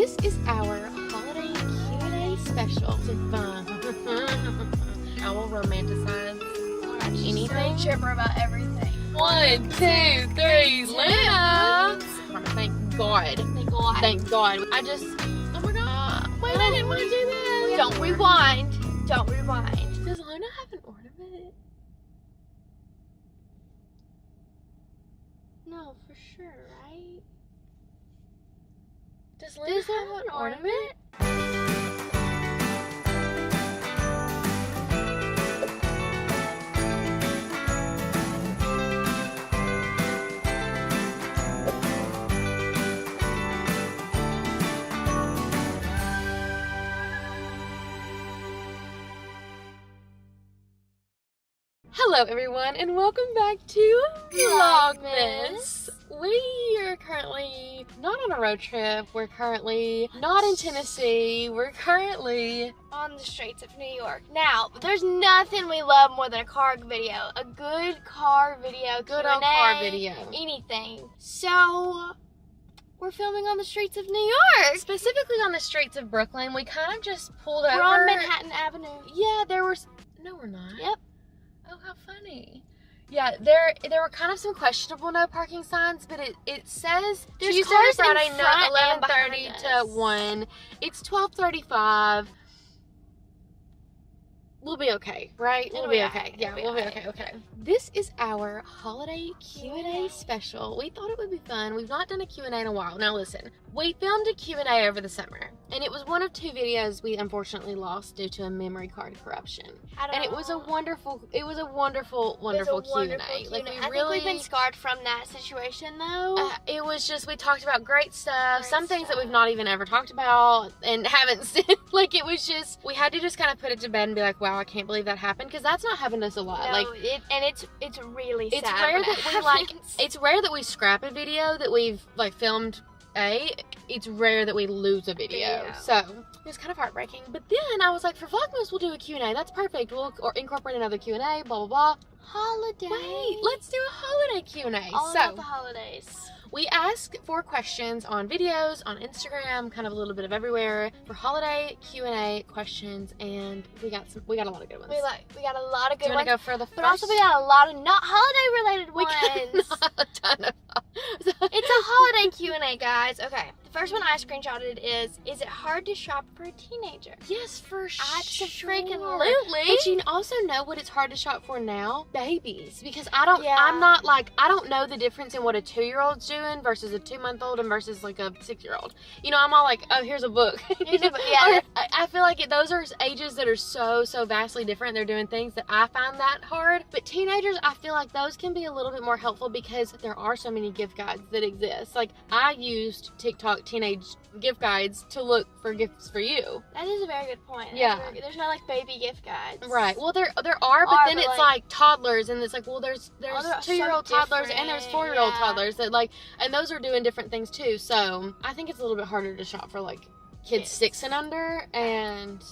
This is our holiday Q&A special. It's fun. I will romanticize anything. So chipper about everything. 1, 2, 3, Luna! Thank God. Thank God. Thank God. I just, oh my God. Wait, I didn't want to do this. Don't rewind. Don't rewind. Does Luna have an ornament? No, for sure, right? Does Luna have an ornament? Hello everyone and welcome back to Vlogmas. We are currently not on a road trip. We're currently not in Tennessee. We're currently On the streets of New York. Now, there's nothing we love more than a car video. A good car video. good Q&A, old car video. Anything. So, we're filming on the streets of New York. Specifically on the streets of Brooklyn. We kind of just pulled over. We're on Manhattan Avenue. Yeah, there was, no we're not. Yep. Oh, how funny. Yeah, there were kind of some questionable no parking signs, but it says There's Tuesday cars to Friday, in front and 11:30 behind to us. 1. It's 12:35. We'll be okay, right? We'll It'll be be okay. alright. Yeah, It'll be we'll be alright. okay. This is our holiday Q&A special. We thought it would be fun. We've not done a Q&A in a while. Now listen, we filmed a Q&A over the summer, and it was one of 2 videos we unfortunately lost due to a memory card corruption. And it was a wonderful Q&A. Like we I really, think we've been scarred from that situation though. it was just, we talked about great stuff, Great some things that stuff. we've not even ever talked about and haven't seen. Like it was just, we had to just kind of put it to bed and be like, wow, I can't believe that happened, because that's not happened to us a lot. No, Like it's really sad. it's rare when that it we like, happens. it's rare that we scrap a video that we've like filmed. It's rare that we lose a video. So it was kind of heartbreaking. But then I was like, for Vlogmas we'll do a Q&A. That's perfect. We'll incorporate another Q&A, blah blah blah. holiday. Wait, let's do a holiday Q&A. All So about the holidays. we ask for questions on videos, on Instagram, kind of a little bit of everywhere for holiday Q&A questions, and we got a lot of good ones. We got a lot of Do good you want ones. to go for the first? But also we got a lot of not holiday related We ones. got a ton of. It's a holiday Q&A, guys. Okay. The first one I screenshotted is it hard to shop for a teenager? Yes, for sure. Absolutely. But you also know what it's hard to shop for now? Babies. Because I don't know the difference in what a 2-year-old's doing versus a 2-month-old and versus like a 6-year-old. You know, I'm all like, oh, here's a book. Here's a book, yeah. Or, I feel like those are ages that are so vastly different. They're doing things that I find that hard. But teenagers, I feel like those can be a little bit more helpful because there are so many gift guides that exist. Like, I used TikTok teenage gift guides to look for gifts for you. That is a very good point. Yeah. There's no like baby gift guides. Right. Well, there are, but then but it's like toddlers, and it's like, well, there's they're 2-year-old so toddlers and there's different, 4-year-old yeah. toddlers that like, and those are doing different things too. So I think it's a little bit harder to shop for like kids 6 and under, and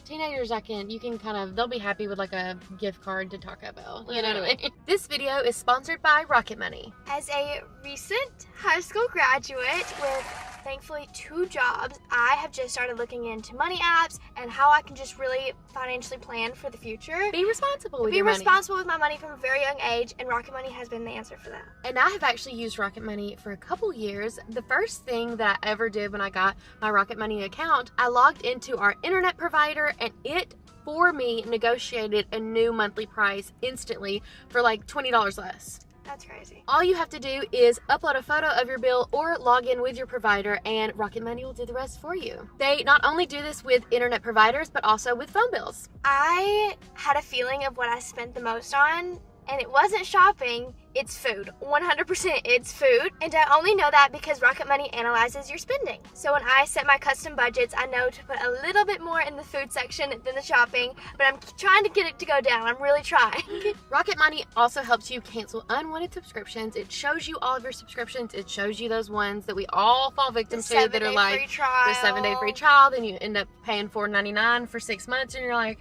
teenagers you can kind of, they'll be happy with like a gift card to Taco Bell. You know what I mean? This video is sponsored by Rocket Money. As a recent high school graduate with thankfully 2 jobs, I have just started looking into money apps and how I can just really financially plan for the future. Be responsible with Be your money. responsible with my money from a very young age, and Rocket Money has been the answer for that. And I have actually used Rocket Money for a couple years. The first thing that I ever did when I got my Rocket Money account, I logged into our internet provider, and it for me negotiated a new monthly price instantly for like $20 less. That's crazy. All you have to do is upload a photo of your bill or log in with your provider, and Rocket Money will do the rest for you. They not only do this with internet providers, but also with phone bills. I had a feeling of what I spent the most on, and it wasn't shopping, it's food. 100% it's food. And I only know that because Rocket Money analyzes your spending. So when I set my custom budgets, I know to put a little bit more in the food section than the shopping, but I'm trying to get it to go down. I'm really trying. Rocket Money also helps you cancel unwanted subscriptions. It shows you all of your subscriptions. It shows you those ones that we all fall victim to that are like free trial. the 7-day free trial. Then you end up paying $4.99 for 6 months, and you're like,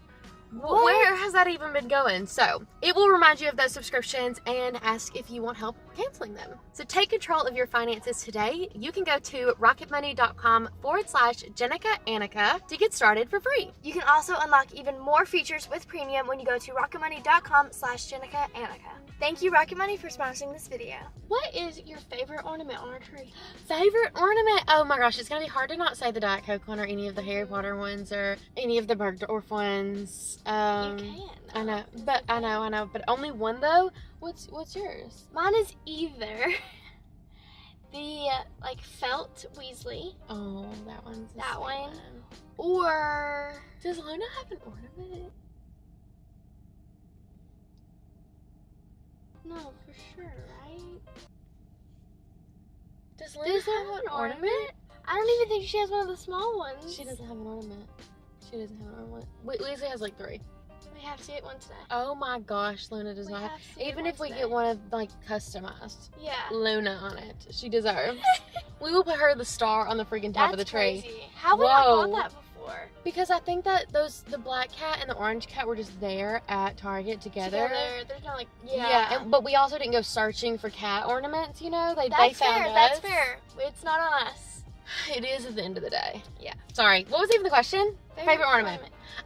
Where has that even been going? So it will remind you of those subscriptions and ask if you want help canceling them. So take control of your finances today. You can go to rocketmoney.com/Jennica Annica to get started for free. You can also unlock even more features with premium when you go to rocketmoney.com/Jennica Annica. Thank you, Rocket Money, for sponsoring this video. What is your favorite ornament on our tree? Favorite ornament? Oh my gosh, it's gonna be hard to not say the Diet Coke one or any of the Harry Potter ones or any of the Bergdorf ones. You can. I know, but only one though. What's yours? Mine is either the like felt Weasley. Oh, that one's the That same one. Or Does Luna have an ornament? no, for sure, right? Does Luna have an ornament? I don't even think she has one of the small ones. She doesn't have an ornament. She doesn't have an ornament. Weasley has like 3. We have to get one today. Oh my gosh, Luna does We not have. have to get Even one if we today. get one of like customized Yeah. Luna on it, she deserves. We will put her the star on the freaking top of the tree. Crazy. How would I Whoa. bought that before? Because I think that the black cat and the orange cat were just there at Target together. There's no like But we also didn't go searching for cat ornaments, you know? They That's found fair. us. That's fair. It's not on us. It is at the end of the day. Yeah. Sorry. What was even the question? Favorite ornament.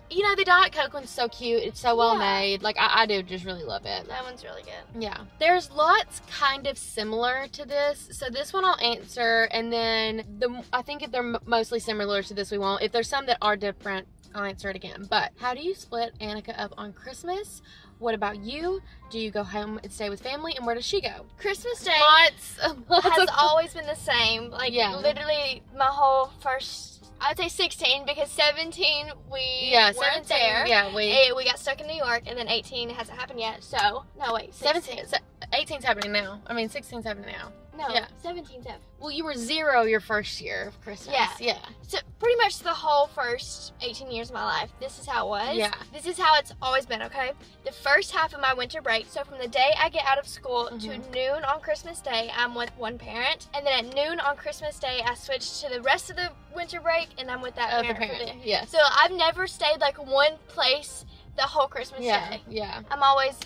You know, the Diet Coke one's so cute. It's so well made. Like, I do just really love it. That one's really good. Yeah. There's lots kind of similar to this. So this one I'll answer, and then I think if they're mostly similar to this, we won't. If there's some that are different, I'll answer it again. But how do you split Annica up on Christmas? What about you? Do you go home and stay with family? And where does she go? Christmas Day Lots has of always been the same. Like, Yeah. literally my whole first, I would say 16, because 17 we weren't 17, there. Yeah, We got stuck in New York, and then 18 hasn't happened yet. So, no, wait, 16. 18's happening now. I mean, 16's happening now. No, Yeah. 17's happened. Well, you were 0 your first year of Christmas. Yeah. So, pretty much the whole first 18 years of my life, this is how it was. Yeah. This is how it's always been, okay? The first half of my winter break, so from the day I get out of school to noon on Christmas Day, I'm with one parent. And then at noon on Christmas Day, I switch to the rest of the winter break, and I'm with that Other parent. parent. Yes. So, I've never stayed like one place the whole Christmas day. Yeah. I'm always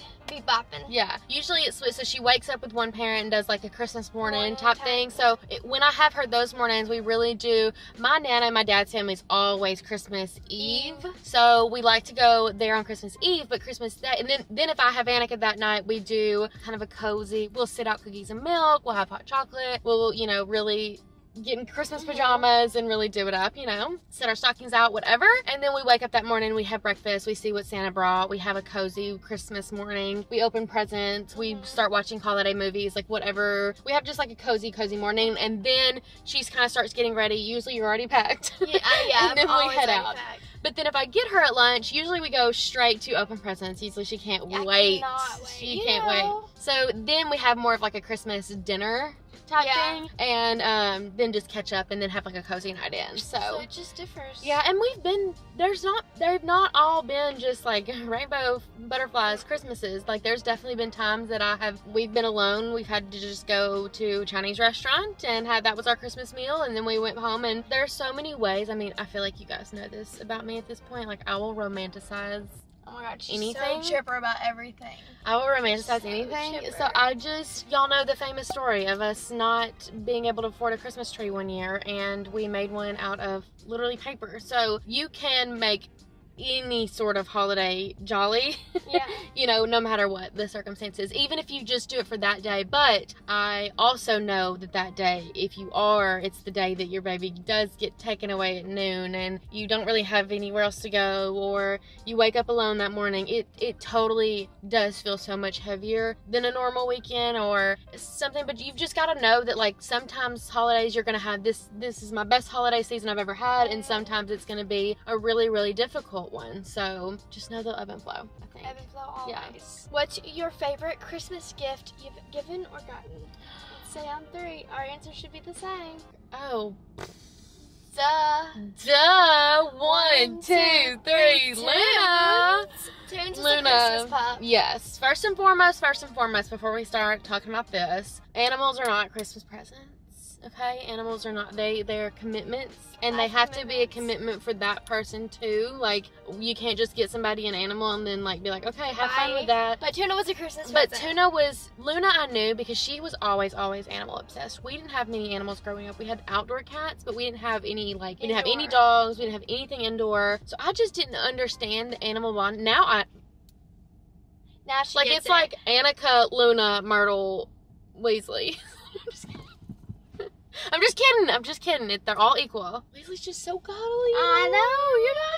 bopping. Yeah, usually it's so she wakes up with one parent and does like a Christmas morning Morning type time. thing. So when I have her those mornings, we really do. My Nana and my dad's family is always Christmas Eve, so we like to go there on Christmas Eve. But Christmas Day, and then if I have Annica that night, we do kind of a cozy. We'll sit out cookies and milk. We'll have hot chocolate. We'll really get in Christmas pajamas and really do it up, set our stockings out, whatever. And then we wake up that morning, we have breakfast, we see what Santa brought, we have a cozy Christmas morning, we open presents, we start watching holiday movies, like whatever. We have just like a cozy morning, and then she kind of starts getting ready. Usually you're already packed. Yeah, And then I'm we always head ready out. back. But then if I get her at lunch, usually we go straight to open presents. Usually she can't I wait. cannot wait. She You can't know. wait. So then we have more of like a Christmas dinner type thing, and then just catch up and then have like a cozy night in. So it just differs. Yeah, and they've not all been just like rainbow butterflies Christmases. Like there's definitely been times that we've been alone. We've had to just go to a Chinese restaurant and that was our Christmas meal, and then we went home. And there's so many ways. I mean, I feel like you guys know this about me at this point. Like I will romanticize Oh my god, she's anything. so chipper about everything. I will romanticize So anything. chipper. So y'all know the famous story of us not being able to afford a Christmas tree one year, and we made one out of literally paper. So you can make any sort of holiday jolly, Yeah. no matter what the circumstances, even if you just do it for that day. But I also know that day, if it's the day that your baby does get taken away at noon and you don't really have anywhere else to go, or you wake up alone that morning, it totally does feel so much heavier than a normal weekend or something. But you've just got to know that like sometimes holidays you're going to have this is my best holiday season I've ever had, and sometimes it's going to be a really, really difficult one. So just know the ebb and flow, I think. Ebb and flow always. Yeah. What's your favorite Christmas gift you've given or gotten? Let's say on 3. Our answer should be the same. Oh, Duh. 1, 2, 3, Luna. Tunes is Luna. a Christmas pup. Yes, first and foremost, before we start talking about this, animals are not Christmas presents. Okay, animals are not, they're commitments, and they have to be a commitment for that person too. Like, you can't just get somebody an animal and then like be like, okay, have fun with that. But Tuna was a Christmas But present. Luna I knew because she was always animal obsessed. We didn't have many animals growing up. We had outdoor cats, but we didn't have any we didn't have any dogs, we didn't have anything indoor. So I just didn't understand the animal bond. Now she like, gets it's like Annica, Luna, Myrtle, Weasley. I'm just kidding. They're all equal. Weasley's just so cuddly. I know, you're not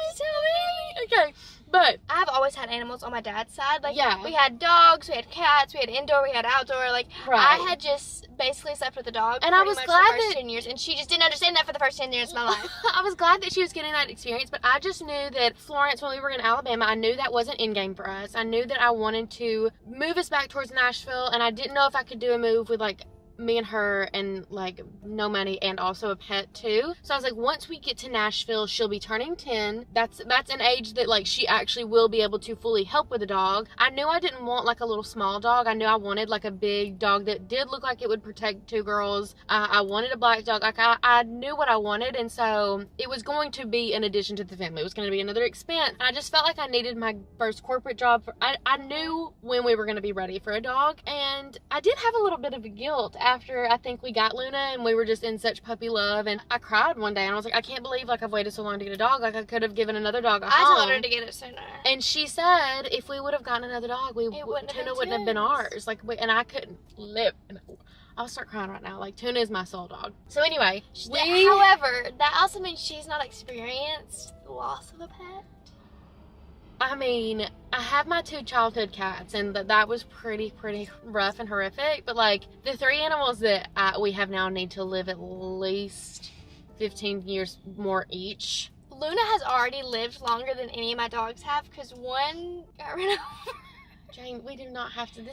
Okay, but I've always had animals on my dad's side. Like, yeah, we had dogs, we had cats, we had indoor, we had outdoor. Like, right. I had just basically slept with a dog. And I was glad the first 10 years, and she just didn't understand that for the first 10 years of my life. I was glad that she was getting that experience, but I just knew that Florence, when we were in Alabama, I knew that wasn't in game for us. I knew that I wanted to move us back towards Nashville, and I didn't know if I could do a move with like me and her and like no money and also a pet too. So I was like, once we get to Nashville, she'll be turning 10. That's an age that like she actually will be able to fully help with a dog. I knew I didn't want like a little small dog. I knew I wanted like a big dog that did look like it would protect two girls. I wanted a black dog. Like, I knew what I wanted, and so it was going to be an addition to the family. It was going to be another expense. And I just felt like I needed my first corporate job. I knew when we were going to be ready for a dog, and I did have a little bit of a guilt after I think we got Luna and we were just in such puppy love, and I cried one day and I was like, I can't believe like I've waited so long to get a dog. Like, I could have given another dog a home. I told her to get it sooner. And she said if we would have gotten another dog, Tuna wouldn't have been ours. Like, and I couldn't live. I'll start crying right now. Like, Tuna is my soul dog. So anyway, however, that also means she's not experienced the loss of a pet. I mean, I have my 2 childhood cats, and that was pretty rough and horrific. But like, the 3 animals that we have now need to live at least 15 years more each. Luna has already lived longer than any of my dogs have, because one got rid of. Jane, we do not have to.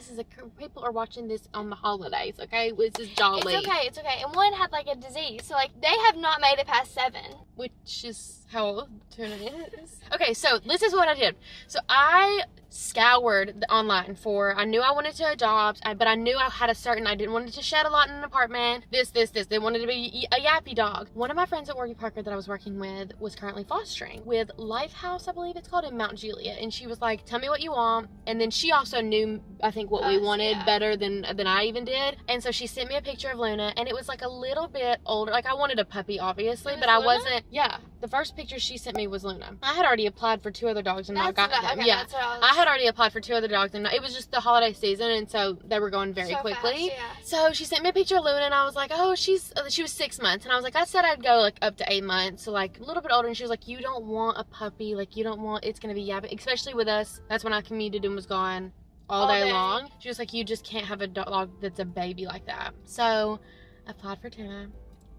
People are watching this on the holidays, okay? This is jolly. It's okay. And one had like a disease, so like they have not made it past 7. Which is how old Tuna is. Okay, so this is what I did. So I scoured the online I knew I wanted to adopt, but I knew I didn't want it to shed a lot in an apartment. This. They wanted to be a yappy dog. One of my friends at Warby Parker that I was working with was currently fostering with Lifehouse, I believe it's called, in Mount Juliet. And she was like, tell me what you want. And then she also knew, I think, what we wanted better than I even did. And so she sent me a picture of Luna, and it was like a little bit older. Like, I wanted a puppy, obviously, but I wasn't. Yeah, the first picture she sent me was Luna. I had already applied for 2 other dogs and not gotten them. Okay, yeah, I had already applied for 2 other dogs, and it was just the holiday season, and so they were going very quickly. Fast, So she sent me a picture of Luna, and I was like, oh, she was 6 months, and I was like, I said I'd go like up to 8 months, so like a little bit older. And she was like, you don't want a puppy, like you don't want, it's gonna be yapping, especially with us. That's when I commuted and was gone all day long. She was like, you just can't have a dog that's a baby like that. So I applied for Tuna,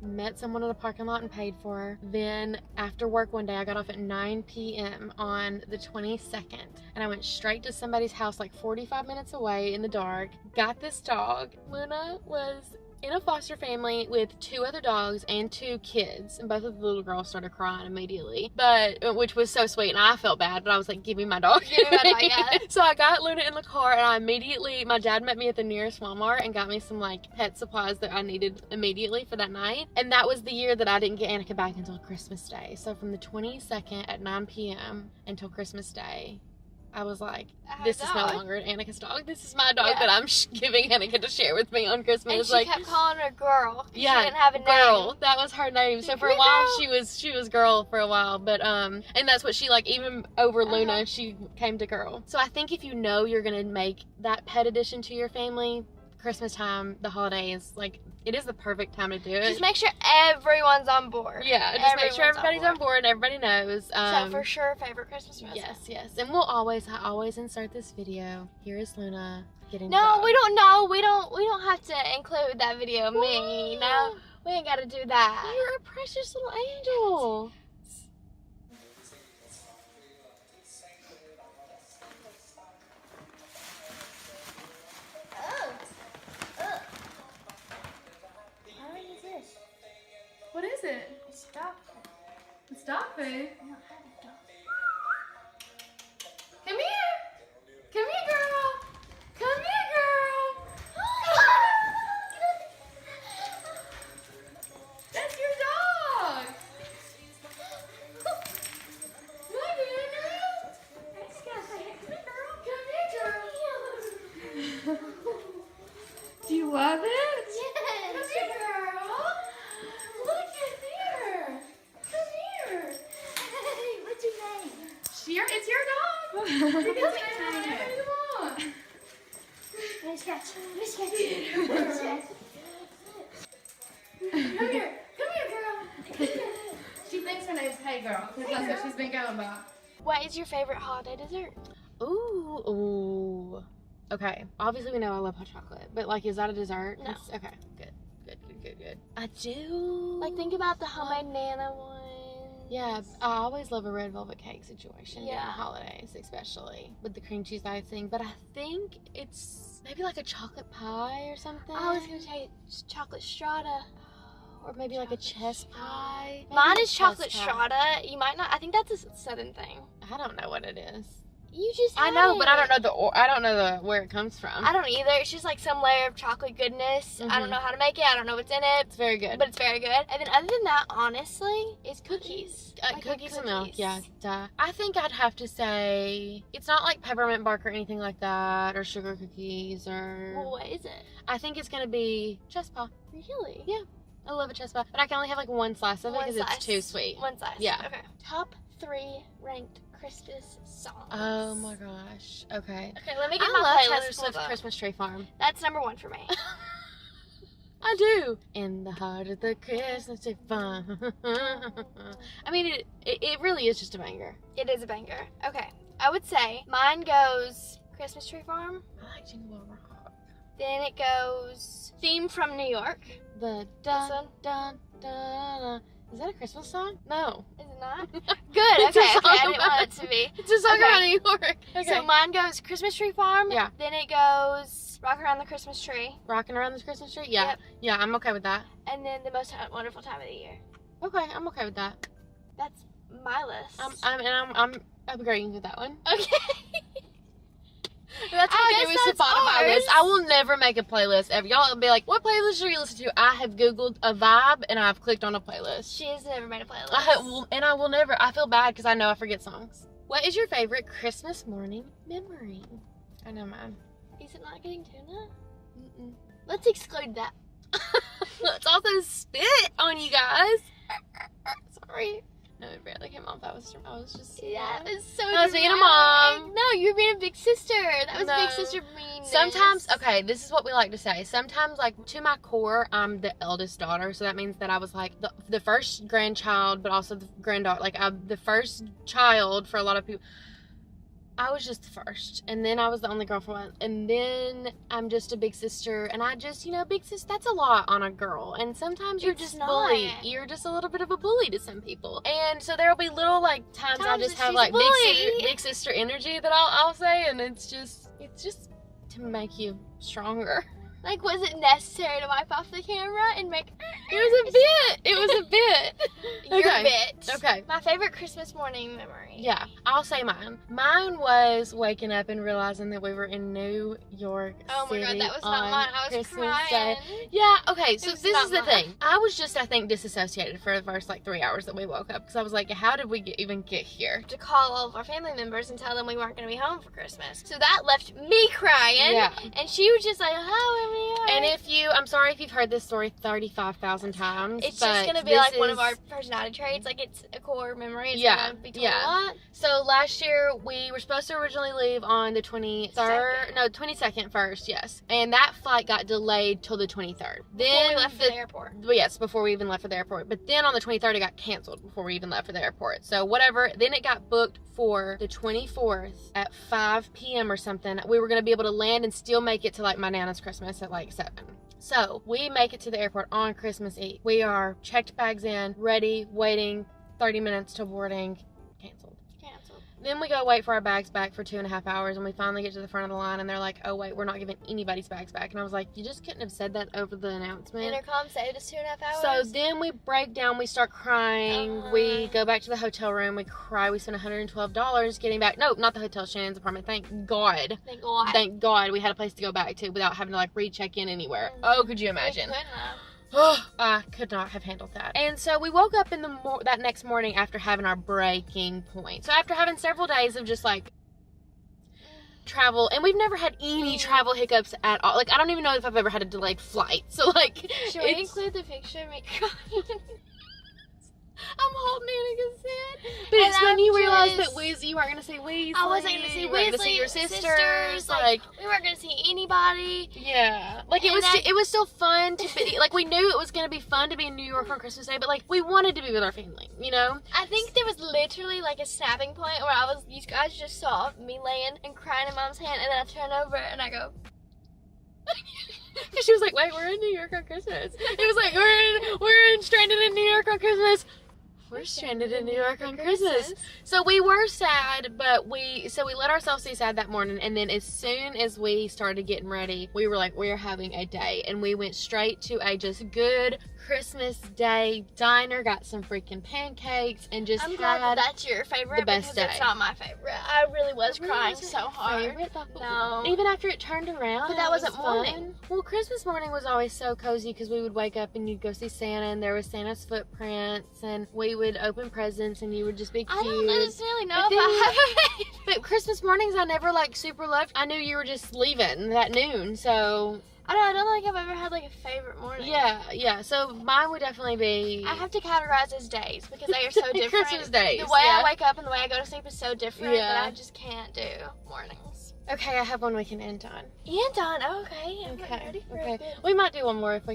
met someone in the parking lot and paid for her. Then after work one day, I got off at 9 p.m. on the 22nd, and I went straight to somebody's house like 45 minutes away in the dark, got this dog. Luna was in a foster family with 2 other dogs and 2 kids, and both of the little girls started crying immediately, which was so sweet, and I felt bad, but I was like, give me my dog. Give me my dog, yeah. So I got Luna in the car, and my dad met me at the nearest Walmart and got me some like pet supplies that I needed immediately for that night. And that was the year that I didn't get Annica back until Christmas Day. So from the 22nd at 9 p.m. until Christmas Day, I was like, this is no longer Annica's dog. This is my dog that I'm giving Annica to share with me on Christmas. And she kept calling her Girl. Yeah, she didn't have a name. Girl. That was her name. So for a while, she was Girl for a while. But and that's what she like. Even over Luna, she came to Girl. So I think if you know you're gonna make that pet addition to your family, Christmas time, the holidays, like, it is the perfect time to do it. Just make sure everyone's on board. Yeah, just make sure everybody's on board and everybody knows. So for sure, favorite Christmas present. Yes. And I always insert this video. Here is Luna getting No, we don't know. We don't have to include that video of me. No, we ain't got to do that. You're a precious little angel. What is it? It's dog food. It's dog food. I don't have a dog. Come here. Come here, girl. Come here, girl. Come here, girl. She thinks her name's Hey Girl, because that's what she's been going by. What is your favorite holiday dessert? Ooh. Okay. Obviously, we know I love hot chocolate, but like, is that a dessert? No. Okay. Good. I do. Like, think about the homemade Nana one. Yeah, I always love a red velvet cake situation during Yeah. the holidays, especially with the cream cheese icing. But I think it's maybe like a chocolate pie or something. I was gonna say chocolate strata. Or maybe like a chess pie. Maybe Mine a is chess chocolate pie. strata. You might not. I think that's a southern thing. I don't know what it is. You just. I had know, but I don't it. know where it comes from. I don't either. It's just like some layer of chocolate goodness. I don't know how to make it. I don't know what's in it. It's very good. But it's very good. And then other than that, honestly, is cookies. Like cookies and milk, yeah. Duh. I think I'd have to say it's not like peppermint bark or anything like that, or sugar cookies, or. Well, what is it? I think it's gonna be chess pie. Really? Yeah. I love a chess pie, but I can only have like one slice of it One because it's slice. too sweet. One slice. Yeah. Okay. Top 3 ranked Christmas songs. Oh my gosh. Okay. Okay, let me get I my love playlist Taylor pulled Swift's up. Christmas Tree Farm. That's number 1 for me. I do. In the heart of the Christmas tree farm. I mean, it really is just a banger. It is a banger. Okay. I would say mine goes Christmas Tree Farm. I like Jingle Bell Rock. Then it goes Theme from New York. The This dun one? dun dun. Is that a Christmas song? No. Is it not? Good. It's a Okay. song I didn't about- want it to be. It's a song Okay. about New York. Okay. So mine goes Christmas Tree Farm. Yeah. Then it goes Rock Around the Christmas Tree. Rocking Around this Christmas Tree? Yeah. Yep. Yeah, I'm okay with that. And then The Most Wonderful Time of the Year. Okay, I'm okay with that. That's my list. I'm agreeing with that one. Okay. That's I what I guess do with that's Spotify ours. list. I will never make a playlist ever. Y'all will be like, what playlist should you listen to? I have Googled a vibe and I've clicked on a playlist. She has never made a playlist. I will never. I feel bad because I know I forget songs. What is your favorite Christmas morning memory? I know mine. Is it not getting tuna? Mm-mm. Let's exclude that. Let's also spit on you guys. Sorry. No, it barely came off. I was just. Yeah, it was so I was being a dramatic. mom. No, you were being a big sister. That was No. big sister meanness. Sometimes, okay, this is what we like to say. Sometimes, like, to my core, I'm the eldest daughter. So that means that I was, like, the first grandchild, but also the granddaughter. Like, I'm the first child for a lot of people. I was just the first. And then I was the only girl for one. And then I'm just a big sister. And I just, big sister, that's a lot on a girl. And sometimes you're It's just not. bullied. You're just a little bit of a bully to some people. And so there'll be little, like, times I Times just that have, she's like, a bully. big sister energy that I'll say. And it's just to make you stronger. Like, was it necessary to wipe off the camera and make... It was a bit. Your Okay. bit. Okay. My favorite Christmas morning memory. Yeah, I'll say mine. Mine was waking up and realizing that we were in New York Oh my god, City that was on not mine. I was Christmas crying. Day. Yeah, okay, so was this not is the mine. thing. I was just, I think, disassociated for the first, 3 hours that we woke up. Because I was like, how did we even get here? To call all of our family members and tell them we weren't going to be home for Christmas. So that left me crying. Yeah. And she was just like, oh, I'm New York. And I'm sorry if you've heard this story 35,000 times. It's but just going to be this like one of is- our personality traits. Like, it's a core memory. It's Yeah, going to be told yeah. a lot. So last year we were supposed to originally leave on the 22nd first, yes. And that flight got delayed till the 23rd. Before we left for the airport. Well, yes, before we even left for the airport. But then on the 23rd it got canceled before we even left for the airport. So whatever. Then it got booked for the 24th at 5 p.m. or something. We were going to be able to land and still make it to my Nana's Christmas at 7. So we make it to the airport on Christmas Eve. We are checked bags in, ready, waiting, 30 minutes to boarding. Canceled. Then we go wait for our bags back for 2.5 hours, and we finally get to the front of the line, and they're like, oh wait, we're not giving anybody's bags back. And I was like, you just couldn't have said that over the announcement. Intercom saved us 2.5 So hours. then we break down, we start crying, we go back to the hotel room, we cry, we spent $112 getting back. No, not the hotel, Shannon's apartment. Thank God. Thank God. Thank God we had a place to go back to without having to re-check in anywhere. Oh, could you imagine? We couldn't have. I could not have handled that. And so we woke up in that next morning after having our breaking point. So after having several days of just travel, and we've never had any travel hiccups at all. I don't even know if I've ever had a delayed flight. So Should we include the picture of me crying? I'm holding Annica's hand. But That's when you realized that you weren't going to see Weasley. I wasn't going to see Weasley. You weren't going to see your sisters. Like, we weren't going to see anybody. Yeah. Like, it was still fun to be, like, we knew it was going to be fun to be in New York on Christmas Day, but, like, we wanted to be with our family, you know? I think there was literally, like, a snapping point where you guys just saw me laying and crying in Mom's hand, and then I turn over and I go... She was like, wait, we're in New York on Christmas. It was like, we're stranded in New York on Christmas. We're stranded in New York on Christmas. So we were sad, but we let ourselves be sad that morning, and then as soon as we started getting ready, we were like, we're having a day, and we went straight to a just good Christmas Day diner, got some freaking pancakes, and just I'm glad that's your favorite, the best because day. It's not my favorite. I really was crying so hard. No. Even after it turned around. But that wasn't morning. Fun. Well, Christmas morning was always so cozy because we would wake up and you'd go see Santa, and there was Santa's footprints, and we would open presents, and you would just be cute. I don't necessarily know if I have a favorite. But Christmas mornings I never like super loved. I knew you were just leaving at noon, so... I don't think I've ever had like a favorite morning. Yeah. So mine would definitely be... I have to categorize as days because they are so different. Christmas days. The way I wake up and the way I go to sleep is so different that I just can't do mornings. Okay, I have one we can end on. End on? Okay. I'm ready for it. We might do one more if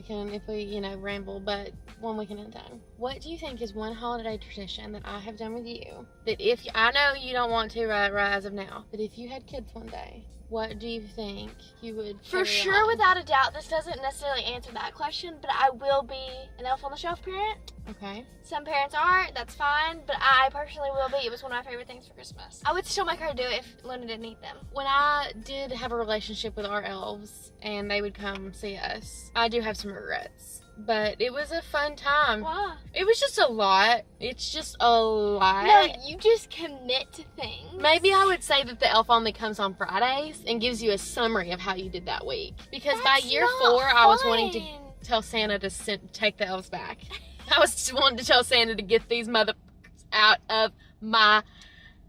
we ramble, but one we can end on. What do you think is one holiday tradition that I have done with you that if... I know you don't want to right as of now, but if you had kids one day... What do you think you would For sure, without a doubt, this doesn't necessarily answer that question, but I will be an elf on the shelf parent. Okay. Some parents aren't, that's fine, but I personally will be. It was one of my favorite things for Christmas. I would still make her do it if Luna didn't eat them. When I did have a relationship with our elves and they would come see us, I do have some regrets. But it was a fun time. Why? It was just a lot. It's just a lot. No, you just commit to things. Maybe I would say that the elf only comes on Fridays and gives you a summary of how you did that week. Because by year 4, I was wanting to tell Santa to take the elves back. I was wanting to tell Santa to get these motherfuckers out of my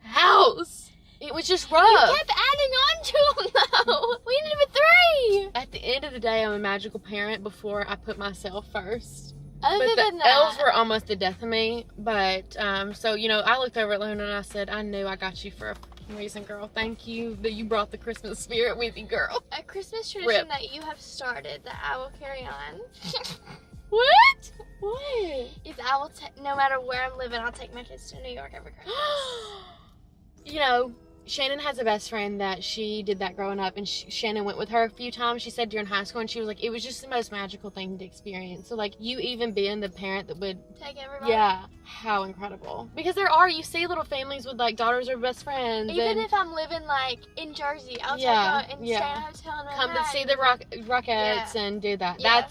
house. It was just rough. You kept adding on to them, though. We needed 3. At the end of the day, I'm a magical parent before I put myself first. Other than the elves were almost the death of me. But, so, I looked over at Luna and I said, I knew I got you for a fucking reason, girl. Thank you that you brought the Christmas spirit with you, girl. A Christmas tradition that you have started that I will carry on. What? What? Is I will, no matter where I'm living, I'll take my kids to New York every Christmas. Shannon has a best friend that she did that growing up, and Shannon went with her a few times. She said during high school, and she was like, it was just the most magical thing to experience. So, like, you even being the parent that would... Take everybody? Yeah. How incredible. Because you see little families with, like, daughters or best friends. Even if I'm living, like, in Jersey, I'll take her and stay in a hotel and come to see the Rockettes and do that. Yeah.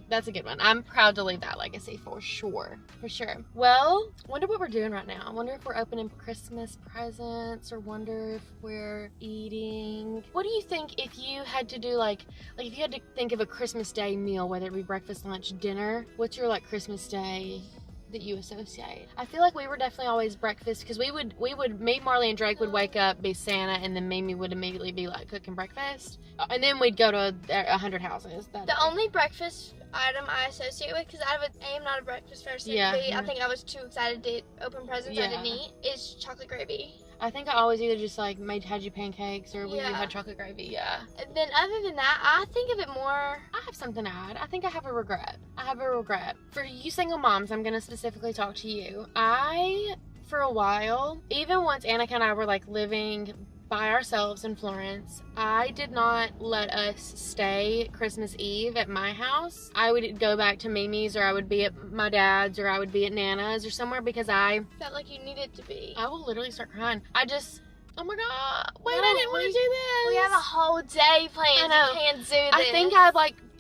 That's a good one. I'm proud to leave that legacy for sure. For sure. Well, wonder what we're doing right now. I wonder if we're opening Christmas presents, or wonder if we're eating. What do you think if you had to do like if you had to think of a Christmas Day meal, whether it be breakfast, lunch, dinner, what's your like Christmas Day that you associate? I feel like we were definitely always breakfast, because me, Marley, and Drake would wake up, be Santa, and then Mimi would immediately be like cooking breakfast, and then we'd go to 100 houses. The only breakfast item I associate with, because I am not a breakfast person. I think I was too excited to open presents I didn't eat, is chocolate gravy. I think I always either just like had you pancakes, or we had chocolate gravy. And then other than that, I think of it more... I have something to add. I think I have a regret. For you single moms, I'm going to specifically talk to you. For a while, even once Annica and I were like living by ourselves in Florence, I did not let us stay Christmas Eve at my house. I would go back to Mimi's, or I would be at my dad's, or I would be at Nana's or somewhere, because I felt like you needed to be. I will literally start crying. Oh my god, wait, I didn't want to do this. We have a whole day planned. You can't do this. I think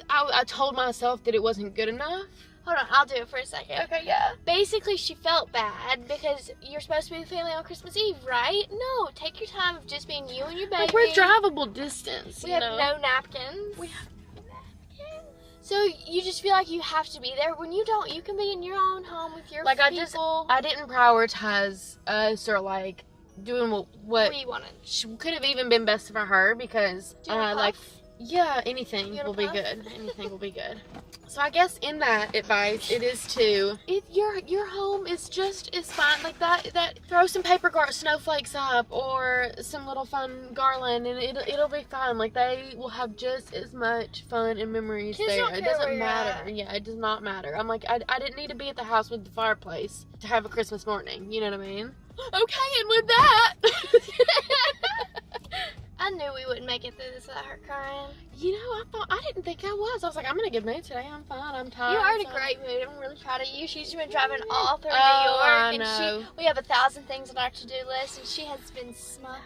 I told myself that it wasn't good enough. Hold on, I'll do it for a second. Okay, yeah. Basically, she felt bad because you're supposed to be with family on Christmas Eve, right? No, take your time of just being you and your baby. Like, we're drivable distance. We have no napkins. So you just feel like you have to be there. When you don't, you can be in your own home with your people. I didn't prioritize us, or like doing what we wanted. Could have even been best for her, because Yeah, anything will be good. Anything will be good. So I guess in that advice, it is to, if your home is just as fine like that throw some paper snowflakes up or some little fun garland, and it'll be fine. Like, they will have just as much fun and memories Kids there. don't It care doesn't where you're matter. at. Yeah, it does not matter. I'm like, I didn't need to be at the house with the fireplace to have a Christmas morning. You know what I mean? Okay, and with that. I knew we wouldn't make it through this without her crying. You know, I didn't think I was. I was like, I'm in a good mood today. I'm fine. I'm tired. You are in a so- great mood. I'm really proud of you. She's been driving all through New I York, know. and we have 1,000 things on our to-do list, and she has been smiling.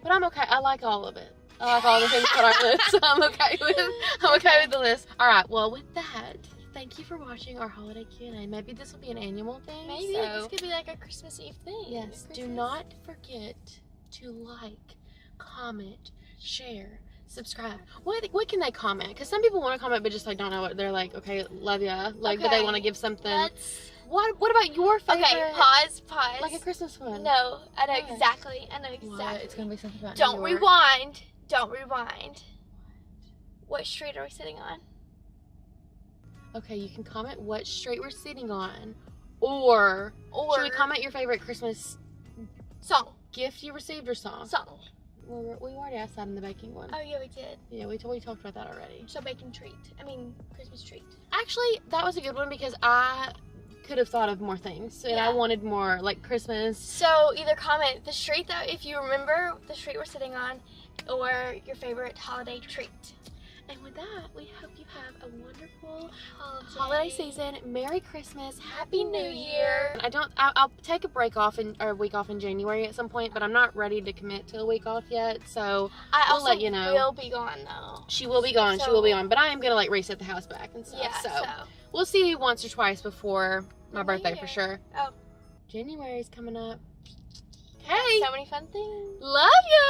But I'm okay. I like all of it. I like all the things on our list, so I'm okay with the list. All right. Well, with that, thank you for watching our holiday Q&A. Maybe this will be an annual thing. Maybe so, this could be like a Christmas Eve thing. yes. Do not forget to like, comment, share, subscribe. What can they comment? Because some people want to comment but just like don't know what they're like. Okay, love ya. Like, but they Okay. want to give something. Let's... What about your favorite? Okay, pause. Like a Christmas one. No, I know What? exactly. I know What? exactly. It's gonna be something about Don't New York. rewind. Don't rewind. What street are we sitting on? Okay, you can comment what street we're sitting on, or should we comment your favorite Christmas Song. gift you received or song? Song. Well, we already asked that in the baking one. Oh yeah, we did. Yeah, we talked about that already. So bacon treat. I mean Christmas treat. Actually, that was a good one because I could have thought of more things, and Yeah. I wanted more like Christmas. So either comment the street that if you remember the street we're sitting on, or your favorite holiday treat. And with that, we hope you have a wonderful holiday season. Merry Christmas. Happy New Year. I'll take a break off or a week off in January at some point, but I'm not ready to commit to a week off yet. So I we'll also let you know. will be gone though. She will be gone. She So- will be gone. But I am going to like reset the house back and stuff. Yeah. So we'll see you once or twice before my New birthday Year. for sure. Oh. January's coming up. Hey. Hey. So many fun things. Love ya.